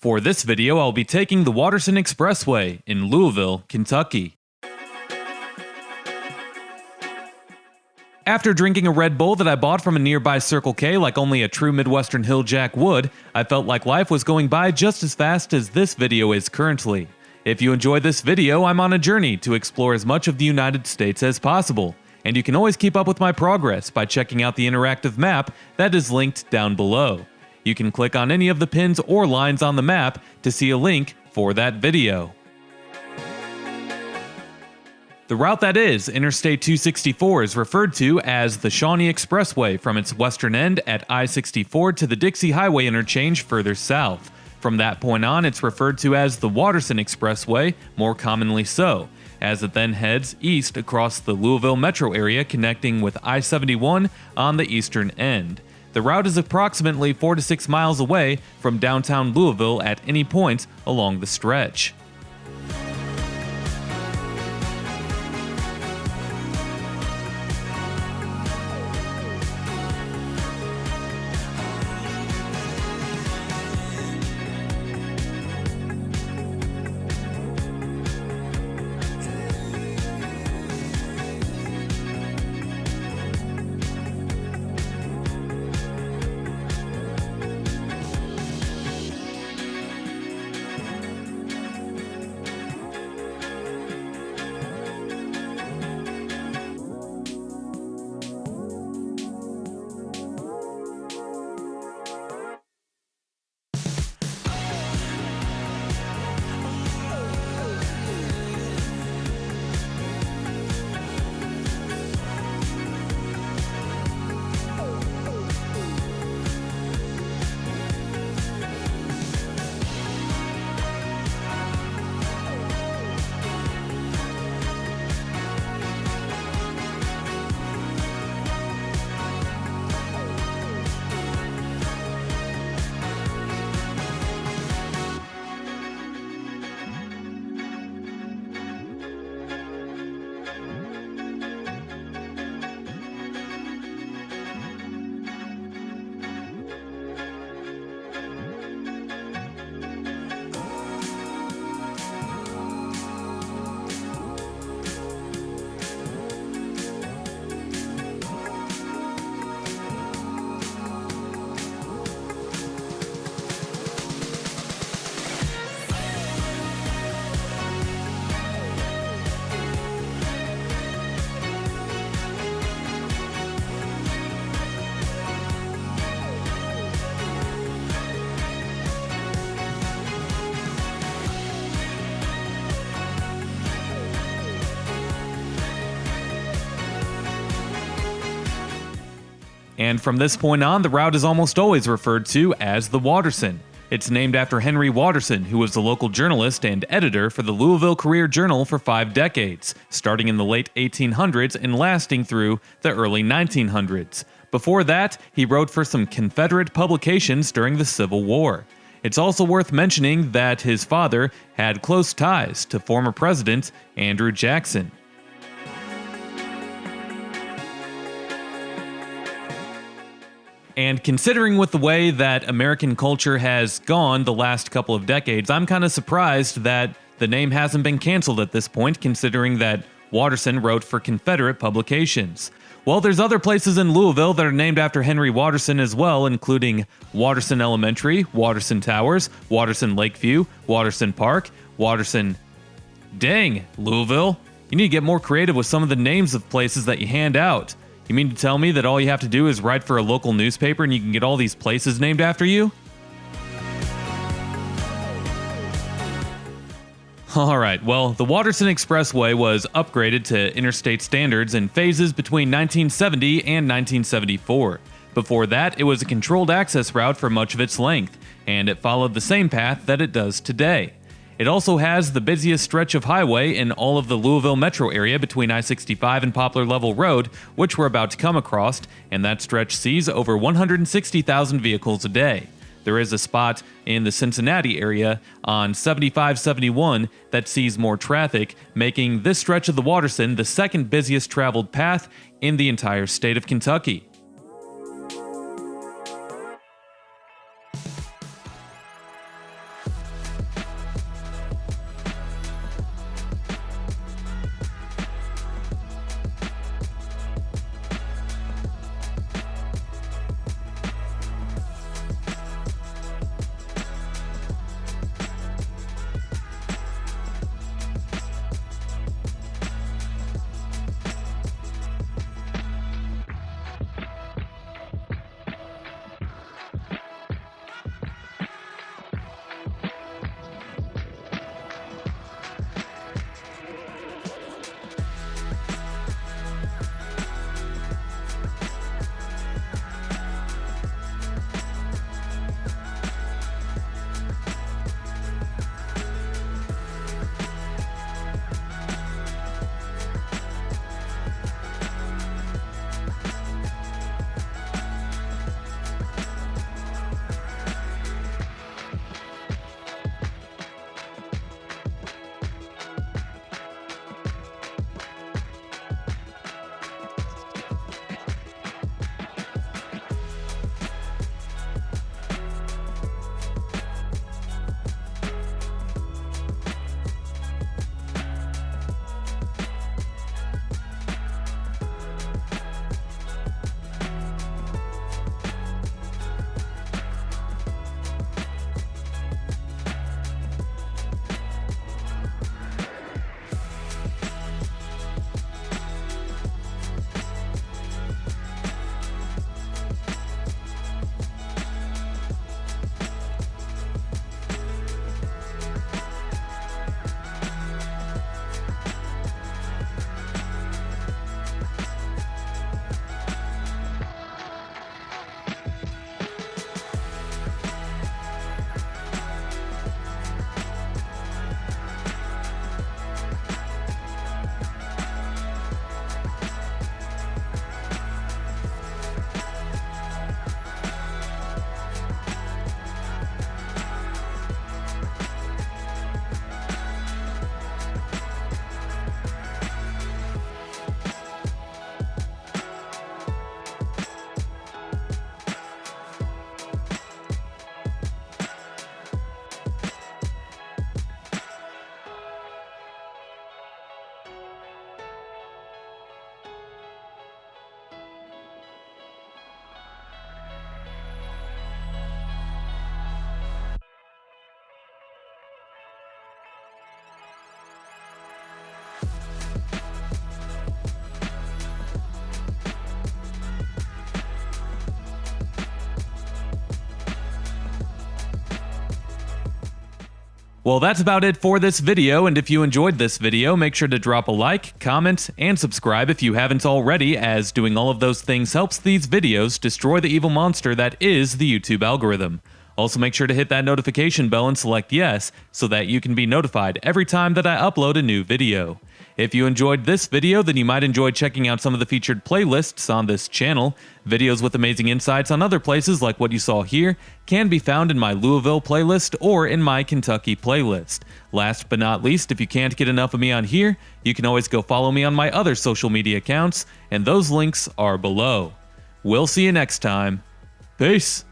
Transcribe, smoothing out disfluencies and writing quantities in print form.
For this video, I'll be taking the Watterson Expressway in Louisville, Kentucky. After drinking a Red Bull that I bought from a nearby Circle K like only a true Midwestern Hill Jack would, I felt like life was going by just as fast as this video is currently. If you enjoyed this video, I'm on a journey to explore as much of the United States as possible, and you can always keep up with my progress by checking out the interactive map that is linked down below. You can click on any of the pins or lines on the map to see a link for that video. The route that is Interstate 264 is referred to as the Shawnee Expressway from its western end at I-64 to the Dixie Highway interchange further south. From that point on, it's referred to as the Watterson Expressway, more commonly so, as it then heads east across the Louisville Metro Area connecting with I-71 on the eastern end. The route is approximately 4 to 6 miles away from downtown Louisville at any point along the stretch. And from this point on, the route is almost always referred to as the Watterson. It's named after Henry Watterson, who was a local journalist and editor for the Louisville Courier-Journal for 5 decades, starting in the late 1800s and lasting through the early 1900s. Before that, he wrote for some Confederate publications during the Civil War. It's also worth mentioning that his father had close ties to former President Andrew Jackson. And considering with the way that American culture has gone the last couple of decades, I'm kind of surprised that the name hasn't been canceled at this point, considering that Watterson wrote for Confederate publications. Well, there's other places in Louisville that are named after Henry Watterson as well, including Watterson Elementary, Watterson Towers, Watterson Lakeview, Watterson Park, Watterson... Dang, Louisville, you need to get more creative with some of the names of places that you hand out. You mean to tell me that all you have to do is write for a local newspaper and you can get all these places named after you? Alright, well, the Watterson Expressway was upgraded to interstate standards in phases between 1970 and 1974. Before that, it was a controlled access route for much of its length, and it followed the same path that it does today. It also has the busiest stretch of highway in all of the Louisville Metro Area between I-65 and Poplar Level Road, which we're about to come across, and that stretch sees over 160,000 vehicles a day. There is a spot in the Cincinnati area on 7571 that sees more traffic, making this stretch of the Watterson the second busiest traveled path in the entire state of Kentucky. Well, that's about it for this video, and if you enjoyed this video, make sure to drop a like, comment, and subscribe if you haven't already, as doing all of those things helps these videos destroy the evil monster that is the YouTube algorithm. Also, make sure to hit that notification bell and select yes, so that you can be notified every time that I upload a new video. If you enjoyed this video, then you might enjoy checking out some of the featured playlists on this channel. Videos with amazing insights on other places like what you saw here can be found in my Louisville playlist or in my Kentucky playlist. Last but not least, if you can't get enough of me on here, you can always go follow me on my other social media accounts, and those links are below. We'll see you next time. Peace!